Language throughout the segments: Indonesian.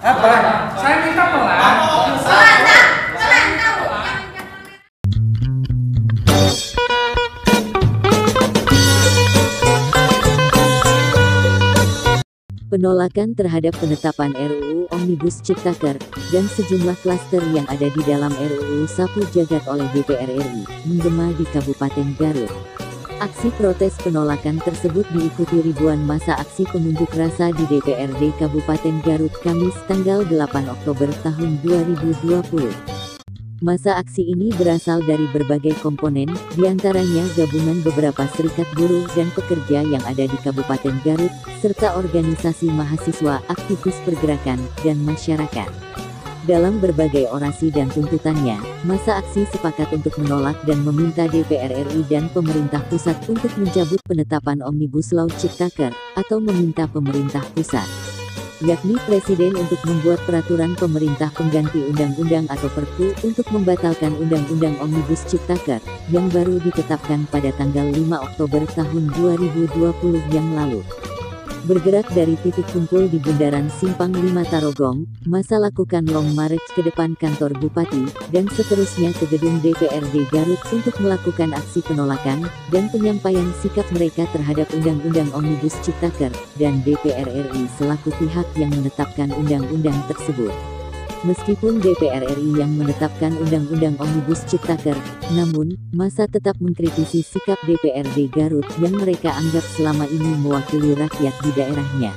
Pelan. Saya minta pelan. Pelan kamu. Penolakan terhadap penetapan RUU Omnibus Ciptaker dan sejumlah klaster yang ada di dalam RUU Sapu Jagat oleh DPR RI menggema di Kabupaten Garut. Aksi protes penolakan tersebut diikuti ribuan massa aksi pengunjuk rasa di DPRD Kabupaten Garut Kamis tanggal 8 Oktober tahun 2020. Massa aksi ini berasal dari berbagai komponen, diantaranya gabungan beberapa serikat buruh dan pekerja yang ada di Kabupaten Garut, serta organisasi mahasiswa, aktivis pergerakan, dan masyarakat. Dalam berbagai orasi dan tuntutannya, massa aksi sepakat untuk menolak dan meminta DPR RI dan pemerintah pusat untuk mencabut penetapan Omnibus Law Ciptaker, atau meminta pemerintah pusat, yakni Presiden untuk membuat peraturan pemerintah pengganti undang-undang atau Perpu untuk membatalkan Undang-Undang Omnibus Ciptaker, yang baru ditetapkan pada tanggal 5 Oktober tahun 2020 yang lalu. Bergerak dari titik kumpul di Bundaran Simpang 5 Tarogong, massa lakukan long march ke depan kantor Bupati, dan seterusnya ke gedung DPRD Garut untuk melakukan aksi penolakan, dan penyampaian sikap mereka terhadap Undang-Undang Omnibus Ciptaker, dan DPR RI selaku pihak yang menetapkan undang-undang tersebut. Meskipun DPR RI yang menetapkan Undang-Undang Omnibus Ciptaker, namun, massa tetap mengkritisi sikap DPRD Garut yang mereka anggap selama ini mewakili rakyat di daerahnya.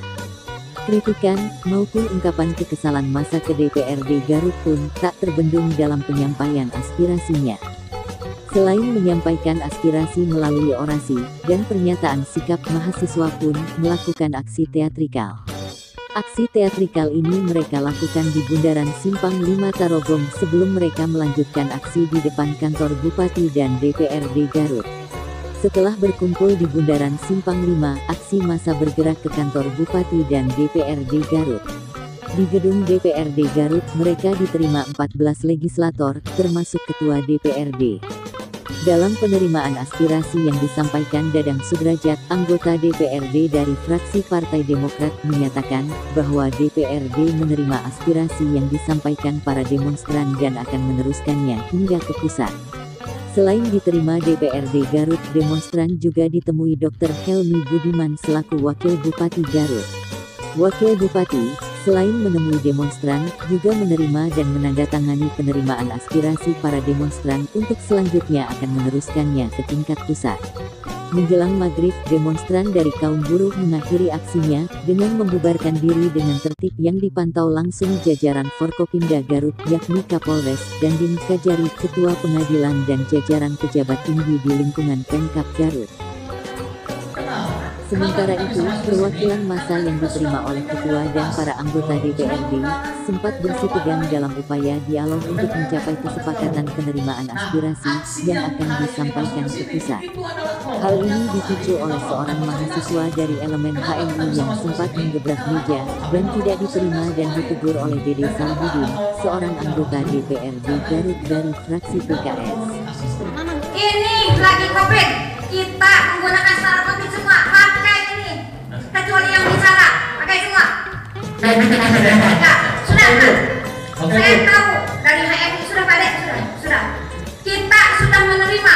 Kritikan, maupun ungkapan kekesalan massa ke DPRD Garut pun tak terbendung dalam penyampaian aspirasinya. Selain menyampaikan aspirasi melalui orasi, dan pernyataan sikap, mahasiswa pun melakukan aksi teatrikal. Aksi teatrikal ini mereka lakukan di Bundaran Simpang 5 Tarogong sebelum mereka melanjutkan aksi di depan kantor Bupati dan DPRD Garut. Setelah berkumpul di Bundaran Simpang 5, aksi massa bergerak ke kantor Bupati dan DPRD Garut. Di gedung DPRD Garut, mereka diterima 14 legislator, termasuk Ketua DPRD. Dalam penerimaan aspirasi yang disampaikan Dadang Sudrajat, anggota DPRD dari fraksi Partai Demokrat, menyatakan bahwa DPRD menerima aspirasi yang disampaikan para demonstran dan akan meneruskannya hingga ke pusat. Selain diterima DPRD Garut, demonstran juga ditemui Dr. Helmi Budiman selaku Wakil Bupati Garut. Wakil Bupati, selain menemui demonstran, juga menerima dan menandatangani penerimaan aspirasi para demonstran untuk selanjutnya akan meneruskannya ke tingkat pusat. Menjelang maghrib, demonstran dari kaum buruh mengakhiri aksinya dengan membubarkan diri dengan tertib yang dipantau langsung jajaran Forkopimda Garut, yakni Kapolres, Dandim Kajari, Ketua Pengadilan dan jajaran pejabat tinggi di lingkungan Pemkab Garut. Sementara itu, perwakilan massa yang diterima oleh ketua dan para anggota DPRD, sempat bersitegang dalam upaya dialog untuk mencapai kesepakatan penerimaan aspirasi, yang akan disampaikan ke pusat. Hal ini dipicu oleh seorang mahasiswa dari elemen HMI yang sempat menggebrak meja, dan tidak diterima dan ditegur oleh Dede Salbudin, seorang anggota DPRD Garut dari fraksi PKS. Ini lagi COVID, kita menggunakan sarung COVID semua, pakai ini, kecuali yang bicara, pakai semua. Ya, sudah kan? Saya tahu dari HMI sudah pada sudah. Kita sudah menerima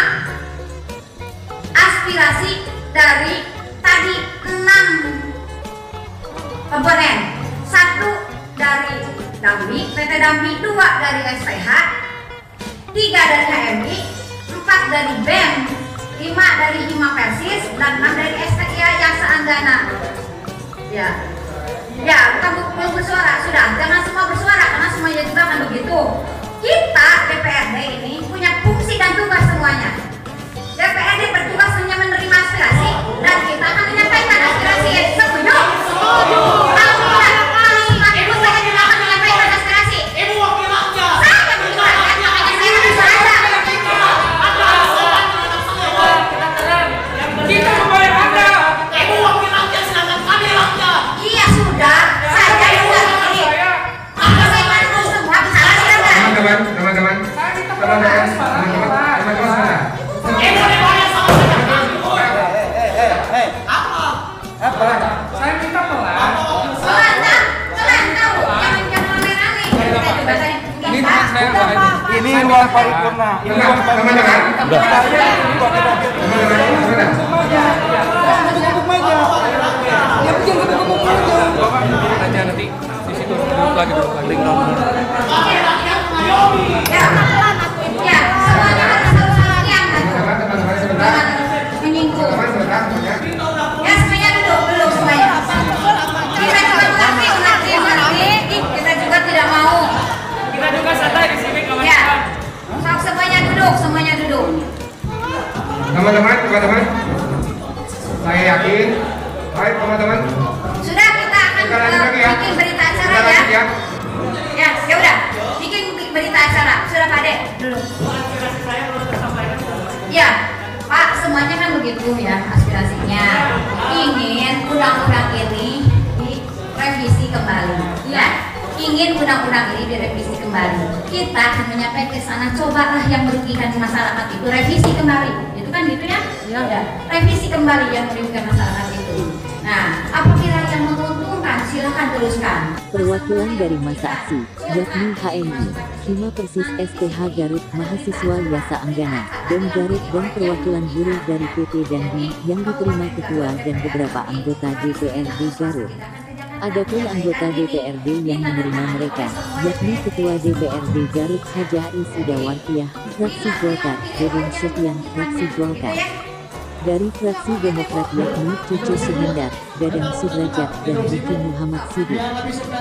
aspirasi dari tadi 6 komponen, 1 dari Dambi, PT Dambi, 2 dari SPH, 3 dari HMI, 4 dari BEM, 5 dari Hima Persis, dan 6 dari STIA yang seandana. Ya, bukan bersuara, sudah. Jangan semua bersuara, karena semuanya juga akan begitu. Kita, DPRD ini, punya fungsi dan tugas semuanya. DPRD bertugas hanya menerima aspirasi, dan kita akan menyampaikan aspirasi. Setuju? Setuju. Kalau tidak, ibu saya juga akan menyampaikan aspirasi. Ibu wakil rakyat. Saya bukan, makanya saya harus ada. Kita membayar Anda. Ibu wakil rakyat, sedangkan kami rakyat. Iya sudah, saya juga ini. Maka saya bantu semua, bicara silakan. Teman-teman. Saya minta Teman-teman. Ibu dibayar sama sedangkan kami. Apa? Pelan. Saya minta pelan. Pelan kamu, jangan saya nggak Ini ruang paripurna. Ini ruang paripurna. aja nanti di situ duduk lagi. Ya, semuanya harus yang Teman-teman sebentar. menyinggung. Teman sebentar semuanya. Ya semuanya duduk semuanya. Kita juga mengerti. Kita juga tidak mau. Kita juga santai di sini kawan-kawan. Ya, semuanya duduk. Teman-teman, saya yakin. Baik teman-teman. Sudah kita akan bikin berita acara ya. Ya udah, bikin berita acara. Sudah Pak Dek, dulu. Ya, Pak, semuanya kan begitu ya aspirasinya. Ingin undang-undang ini direvisi kembali, ya. Ingin undang-undang ini direvisi kembali. Kita menyampaikan ke sana, cobalah yang merugikan masyarakat itu revisi kembali. Itu kan gitu ya? Ya. Revisi kembali yang merugikan masyarakat itu. Nah, apabila yang menguntungkan, silakan teruskan. Perwakilan dari masa aksi, yakni HMI, Hima Persis STH Garut, mahasiswa Yasa Anggana, dan Garut dan perwakilan buruh dari PT Dandi yang diterima ketua dan beberapa anggota DPRD Garut. Adapun anggota DPRD yang menerima mereka, yakni Ketua DPRD Garut Hajah Isida Warkiyah, fraksi Golkar, Deden Setian, fraksi Golkar. Dari fraksi Demokrat yakni Cucu Suhendar, Dadang Sudrajat, dan Riki Muhammad Sidik.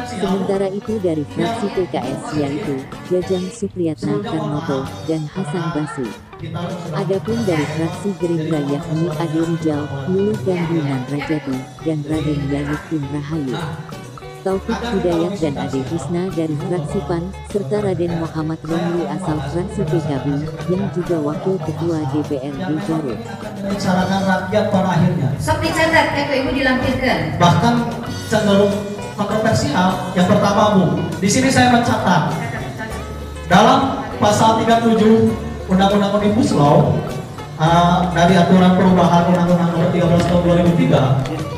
Sementara itu dari fraksi PKS yaitu Jajang Supriyatna Karnoto dan Hasan Basu. Adapun dari fraksi Gerindra yakni Ade Rijal, Luluh Gandhi Rajati, dan Raden Yanuddin Rahayu. Taufik Hidayat dan Ade Husna dari fraksi PAN, serta Raden Muhammad Romli asal fraksi PKB, yang juga wakil ketua DPRD Garut. Membicarakan rakyat pada akhirnya. Sok dicatat, Ibu dilampirkan. Bahkan cenderung kontroversial. Yang pertama, Bu, di sini saya mencatat dalam pasal 37 Undang-Undang Omnibus Law dari aturan perubahan Undang-Undang Nomor 13 Tahun 2003.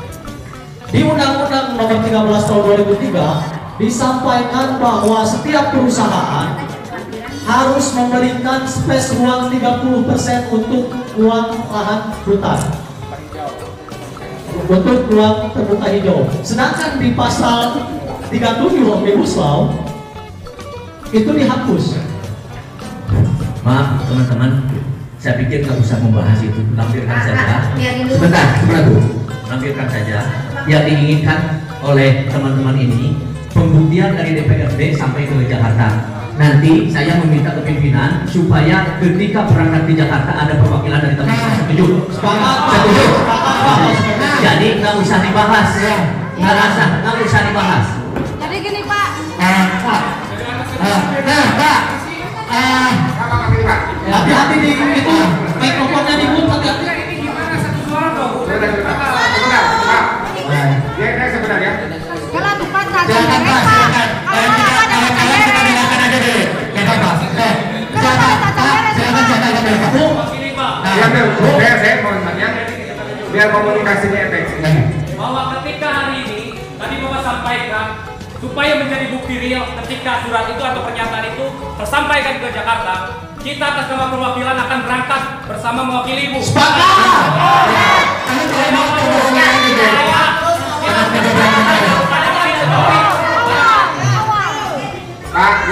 Di Undang-Undang Nomor 13 Tahun 2003 disampaikan bahwa setiap perusahaan harus memberikan space ruang 30% untuk ruang lahan hutan, untuk ruang terbuka hijau. Sedangkan di pasal 37 Omnibus Law itu dihapus. Maaf teman-teman, saya pikir nggak usah membahas itu, lampirkan saja. Sebentar, Bu. Lampirkan saja. Yang diinginkan oleh teman-teman ini pembuktian dari DPRD sampai ke Jakarta. Nanti saya meminta ke pimpinan supaya ketika berangkat di Jakarta ada perwakilan dari teman-teman. Setuju? Setuju. Jadi nggak usah dibahas. Nggak usah dibahas. Jadi gini Pak. Hati-hati di itu mikrofonnya dibuat hati-hati. Sebenarnya. Kalau bukan Silakan Pak, silakan. Saya mau tanya, biar komunikasinya efektif. Bahwa ketika hari ini tadi Bapak sampaikan supaya menjadi bukti real ketika surat itu atau pernyataan itu tersampaikan ke Jakarta, kita atas nama perwakilan akan berangkat bersama mewakili Ibu. Pak,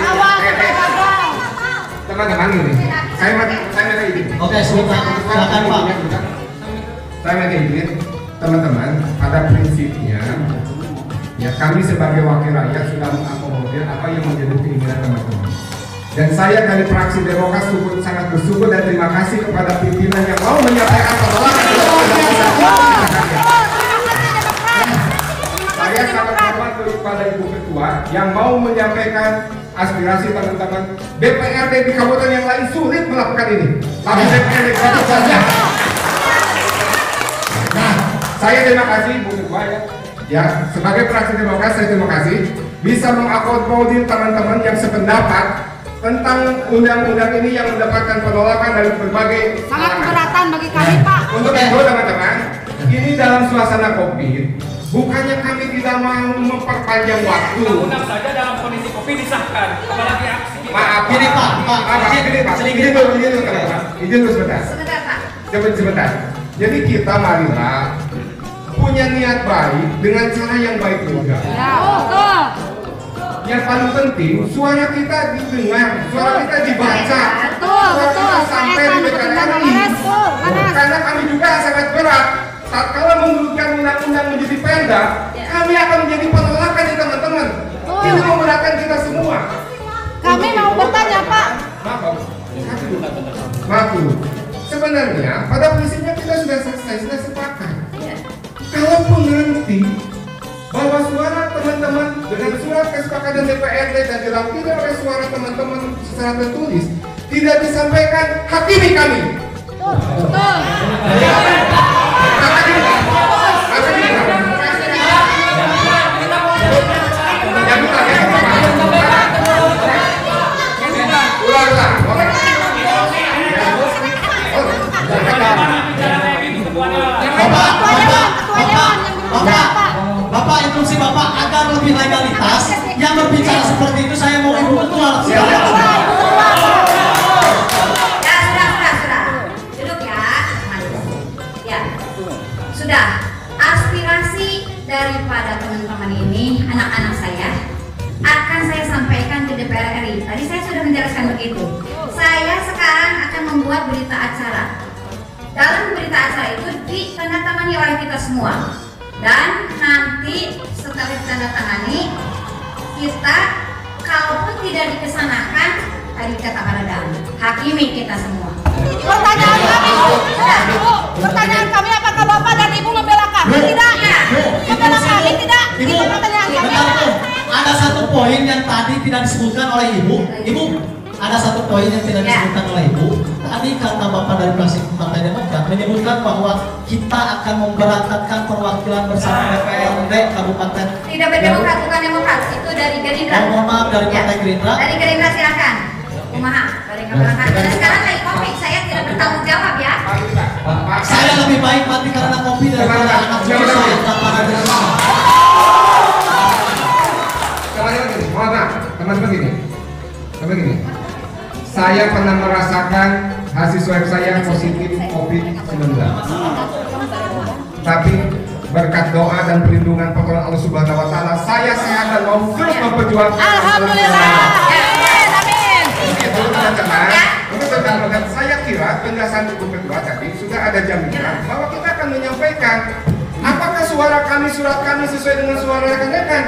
teman-teman ini, saya minta izin. Oke, silakan Pak. Saya minta izin, teman-teman. Pada prinsipnya, ya kami sebagai wakil rakyat sudah mengakomodir apa yang menjadi keinginan teman-teman. Dan saya dari fraksi Demokrat sangat bersyukur dan terima kasih kepada pimpinan yang mau menyampaikan penolakan. Saya sangat hormat kepada Ibu Ketua yang mau menyampaikan aspirasi teman-teman DPRD di kabupaten yang lain sulit melakukan ini, tapi DPRD Garut saja. Nah, saya terima kasih Ibu Ketua ya sebagai fraksi Demokrat saya terima kasih bisa mengakomodir teman-teman yang sependapat tentang undang-undang ini yang mendapatkan penolakan dari berbagai sangat keberatan bagi kami Pak. Untuk itu teman-teman, ini dalam suasana COVID, bukannya kami tidak mau memperpanjang waktu. Undang-undang saja dalam kondisi COVID disahkan, apalagi aksi Maaf. Gini Pak, Izin dulu sebentar. Sebentar Pak. Sebentar. Jadi kita marilah punya niat baik dengan cara yang baik juga. Yang paling penting suara kita didengar, suara kita dibaca, suara kita sampai di DPR RI. Karena kami juga sangat berat. Tatkala menurunkan undang-undang menjadi perda, kami akan menjadi penolakan nih teman-teman. Itu memberatkan kita semua. Kami mau bertanya Pak. Maaf dulu. Sebenarnya pada prinsipnya kita sudah selesai, sudah sepakat. Kalaupun nanti bahwa suara teman-teman dengan surat kesepakatan DPRD dan diwakili oleh suara teman-teman secara tertulis tidak disampaikan, hakimi kami. Bapak instruksi Bapak agar lebih legalitas yang berbicara seperti itu saya mau ibu keluar. Ya sudah. Duduk ya. Ya. Sudah. Aspirasi daripada teman-teman ini, anak-anak saya, akan saya sampaikan ke DPR RI. Tadi saya sudah menjelaskan begitu. Saya sekarang akan membuat berita acara. Dalam berita acara itu ditandatangani oleh kita semua. Dan nanti setelah ditandatangani, kita kalaupun tidak dikesanakan, tadi katakan ada hakimi kita semua. Pertanyaan kami, pertanyaan kami, apakah Bapak dan Ibu membela kami? Tidak. Membela kami tidak. Itu pertanyaan kami. Ada satu poin yang tadi tidak disebutkan oleh Ibu. Ibu, ada satu poin yang tidak disebutkan oleh Ibu. Tadi kata Bapak dari fraksi Partai Demokrat menyebutkan bahwa kita akan memberangkatkan perwakilan bersama DPRD Kabupaten. Tidak berdemokrat, bukan demokrat. Itu dari Gerindra. Mohon maaf, dari Partai Gerindra. Dari Gerindra silakan. Kumaha, dari Kabupaten. Dan sekarang lagi kopi, saya tidak bertanggung jawab ya. Saya lebih baik mati karena kopi daripada anak cucu saya dan para Gerindra. Teman-teman gini. Saya pernah merasakan hasil swab saya positif COVID-19. Tapi berkat doa dan perlindungan pertolongan Allah Subhanahu wa taala, saya sehat dan mau terus memperjuangkan. Alhamdulillah. Amin. Untuk teman-teman, saya kira penjelasan Ibu Ketua tadi sudah ada jaminan bahwa kita akan menyampaikan apakah suara kami, surat kami sesuai dengan suara rekan-rekan.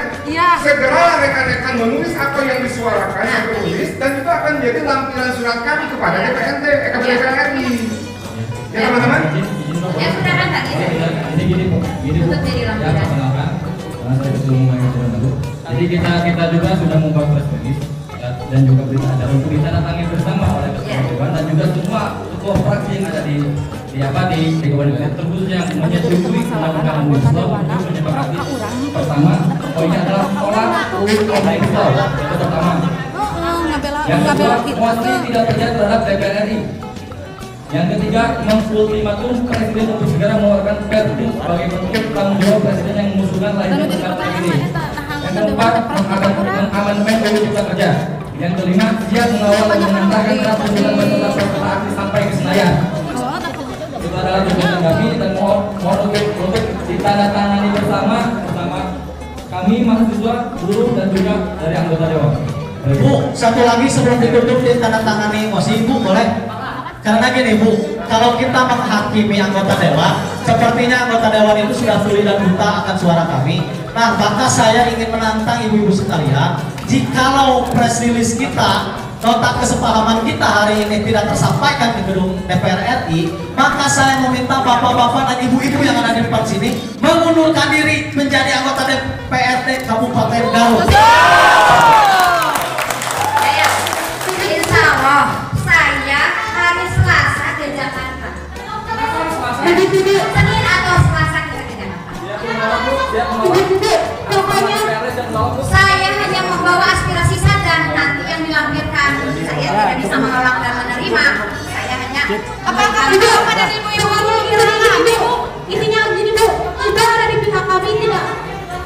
Segera rekan-rekan menulis apa yang disuarakan, yang tertulis, dan itu akan menjadi lampiran surat kami kepada DPRD, DPR RI. Ya teman-teman? Ya sudah kan tadi. Gini Bu, Untuk jadi lampiran. Karena saya sudah memulai sudah baru. Jadi kita juga sudah membuat press release dan juga berita acara untuk ditandatangani bersama oleh ketua dewan dan juga semua ketua fraksi yang ada di Kabupaten terkhusus yang menyetujui undang-undang Omnibus Law untuk menyepakati pertama poinnya adalah tolak UU Omnibus Law itu pertama. Yang kedua, mosi tidak terjadi terhadap DPR RI. Yang ketiga, mengultimatum Presiden untuk segera mengeluarkan Perpu sebagai bentuk tanggung jawab Presiden yang mengusulkan lahirnya perkara ini. Yang keempat, mengamandemen UU Cipta Kerja. Yang kelima, siap mengawal dan mengantarkan draft usulan tentang kereta api sampai ke Senayan. Itu adalah tujuan kami dan mohon untuk ditandatangani bersama kami mahasiswa, guru dan juga dari anggota dewan. Bu, satu lagi sebelum ditutup ditandatangani mosi, Bu boleh? Karena gini Bu, kalau kita menghakimi anggota dewan, sepertinya anggota dewan itu sudah tuli dan buta akan suara kami. Nah, maka saya ingin menantang ibu-ibu sekalian, jikalau press release kita, nota kesepahaman kita hari ini tidak tersampaikan di gedung DPR RI, maka saya meminta bapak-bapak dan ibu-ibu yang ada di depan sini mengundurkan diri menjadi anggota DPRD Kabupaten Garut. Insya Allah, saya hari Selasa ke Jakarta. Senin atau Selasa kita ke Jakarta. Saya hanya membawa aspirasi saja, nanti yang dilampirkan saya tidak bisa menolak dan menerima. Saya hanya Apakah Bapak dan Ibu yang mau kami Bu? Intinya begini Bu, kita ada di pihak kami tidak?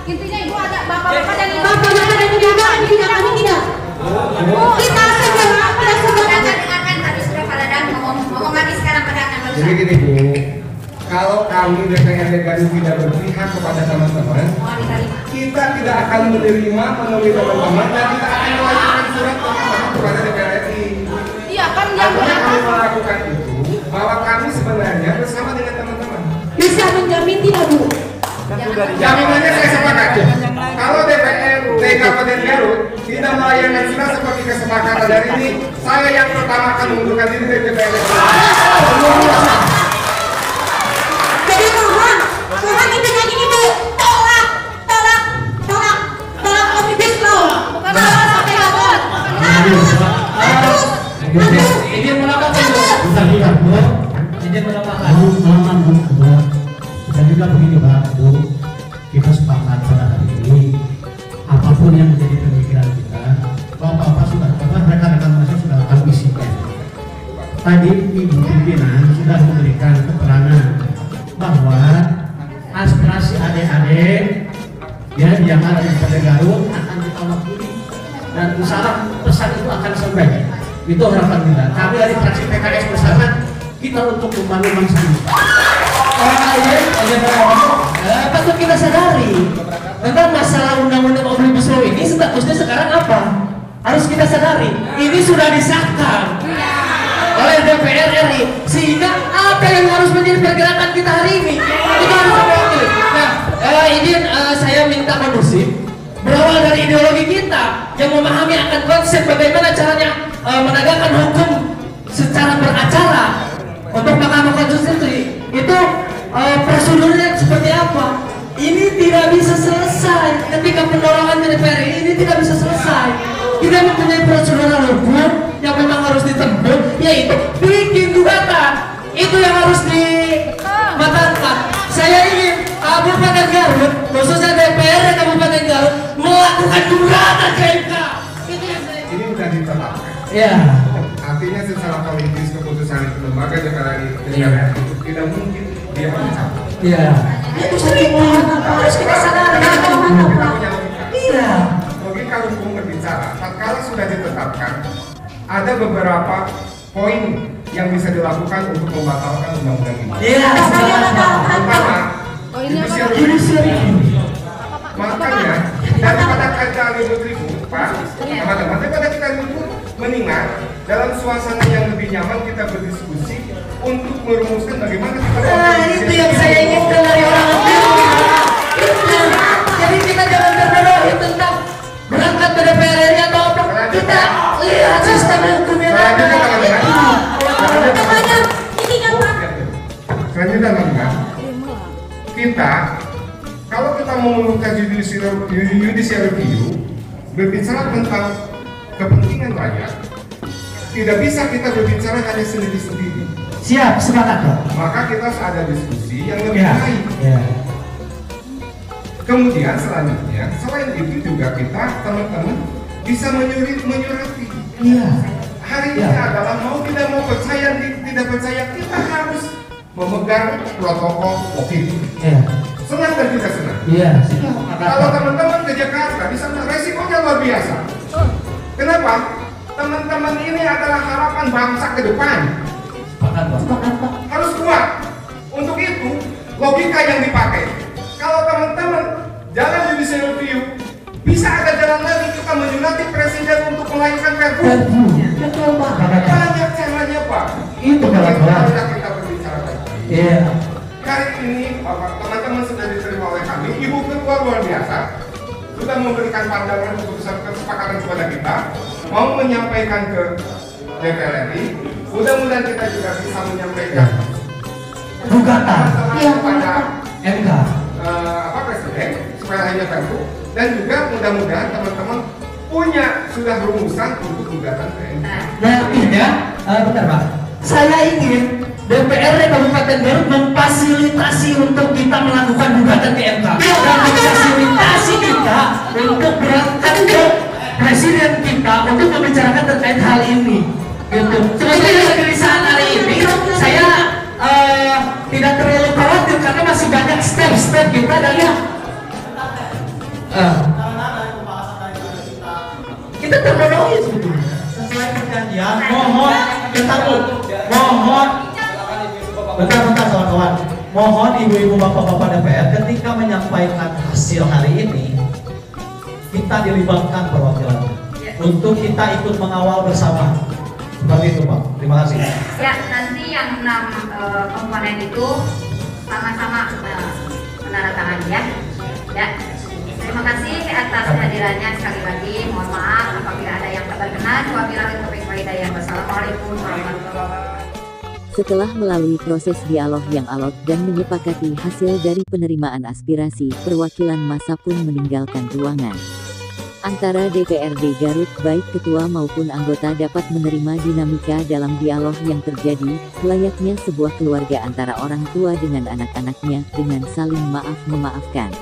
Intinya Ibu ada Bapak-bapak dan Ibu. Bapak-bapak dan Ibu ada di pihak kami tidak? Kita kami DPRD Garut tidak berpihak kepada teman-teman, kita tidak akan menerima menemui teman-teman dan kita akan melanjutkan surat teman-teman kepada DPR RI. Iya kan yang Artinya kami berapa? melakukan itu bahwa kami sebenarnya bersama dengan teman-teman. Bisa menjamin tidak Bu? Jaminannya saya sepakat. Kalau DPRD Kabupaten Garut tidak melayangkan surat seperti kesepakatan dari ini, saya yang pertama akan mengundurkan diri dari DPRD. Jadi mohon intinya gini Bu, tolak Omnibus Law. Bukan sampai lapor. Izin menambahkan Bu. Bisa juga Bu. Izin menambahkan. Bu. Bisa juga begini Pak Bu. Kita sepakat pada hari ini apapun yang menjadi pemikiran kita, Bapak sudah, rekan-rekan masa sudah akan isikan. Tadi Ibu pimpinan sudah memberikan keterangan bahwa aspirasi adik-adik ya yang ada di Kabupaten Garut akan kita wakili dan usaha pesan itu akan sampai. Itu harapan kita. Kami dari fraksi PKS bersama kita untuk membangun bangsa ini. Patut kita sadari tentang masalah undang-undang Omnibus Law ini statusnya sekarang apa? Harus kita sadari, ini sudah disahkan oleh DPR RI, sehingga apa yang harus menjadi pergerakan kita hari ini? Kita harus wakil. Nah, izin saya minta kondusif berawal dari ideologi kita yang memahami akan konsep bagaimana caranya menegakkan hukum secara beracara untuk Mahkamah Konstitusi itu prosedurnya seperti apa? Ini tidak bisa selesai ketika pendorongan dari DPR ini tidak bisa selesai. Kita mempunyai prosedural hukum yang memang harus ditempuh, yaitu bikin gugatan. Itu yang harus dimatangkan. Saya ingin Kabupaten Garut, khususnya DPR Kabupaten Garut melakukan gugatan ke MK. Itu yang saya ingin. Ini sudah ditetapkan. Ya. Artinya secara politis keputusan lembaga DPR itu tidak mungkin dia mencabut. Iya. Itu sering harus kita sadari. Iya. Logika hukum berbicara, tatkala sudah ditetapkan, ada beberapa poin yang bisa dilakukan untuk membatalkan undang-undang ini. Iya. Pertama, judicial review. Makanya daripada kita ribut-ribut, Pak, teman-teman, daripada kita ribut, mendingan dalam suasana yang lebih nyaman kita berdiskusi untuk merumuskan bagaimana kita. Itu yang saya inginkan dari orang itu. Jadi kita jangan terbodohi tentang berangkat ke DPR RI atau apa. Kita lihat sistem hukum yang ada. Selanjutnya, teman-teman, kita kalau kita memerlukan judicial review berbicara tentang kepentingan rakyat, tidak bisa kita berbicara hanya sendiri-sendiri. Siap, sepakat Pak. Maka kita harus ada diskusi yang lebih Ya. baik. Ya. Kemudian selanjutnya, selain itu juga kita teman-teman bisa menyurati. Iya. Hari ini adalah mau tidak mau percaya tidak percaya kita harus memegang protokol COVID. Iya. Senang dan tidak senang. Iya. Kalau teman-teman ke Jakarta, di sana resikonya luar biasa. Kenapa? Teman-teman ini adalah harapan bangsa ke depan. Harus kuat. Untuk itu, logika yang dipakai. Kalau teman-teman jalan judicial review, bisa ada jalan lagi kita menyurati presiden untuk melahirkan perpu. Banyak caranya Pak. Itu harusnya kita berbicara. Iya. Hari ini teman-teman sudah diterima oleh kami. Ibu Ketua luar biasa sudah memberikan pandangan keputusan kesepakatan kepada kita, mau menyampaikan ke DPR RI. Mudah-mudahan kita juga bisa menyampaikan gugatan kepada MK. Presiden supaya hanya perpu, dan juga mudah-mudahan teman-teman punya sudah rumusan untuk gugatan ke MK. Nah, artinya, bentar Pak, saya ingin DPRD Kabupaten Garut memfasilitasi untuk kita melakukan gugatan ke MK dan memfasilitasi kita untuk berangkat ke presiden kita untuk membicarakan terkait hal ini. Gitu. Sebenarnya kegelisahan hari ini saya tidak terlalu khawatir karena masih banyak step-step kita dan kita terpenuhi sebetulnya. Sesuai perjanjian, mohon bentar kawan-kawan, mohon ibu-ibu bapak-bapak DPR ketika menyampaikan hasil hari ini kita dilibatkan perwakilannya untuk kita ikut mengawal bersama. Seperti itu Pak. Terima kasih. Ya, nanti yang 6 komponen itu sama-sama menandatangani ya. Ya. Terima kasih atas kehadirannya sekali lagi. Mohon maaf apabila ada yang tak berkenan. Wabillahi taufiq wal hidayah. Wassalamualaikum warahmatullahi wabarakatuh. Setelah melalui proses dialog yang alot dan menyepakati hasil dari penerimaan aspirasi, perwakilan massa pun meninggalkan ruangan. Antara DPRD Garut, baik ketua maupun anggota dapat menerima dinamika dalam dialog yang terjadi, layaknya sebuah keluarga antara orang tua dengan anak-anaknya, dengan saling maaf-memaafkan.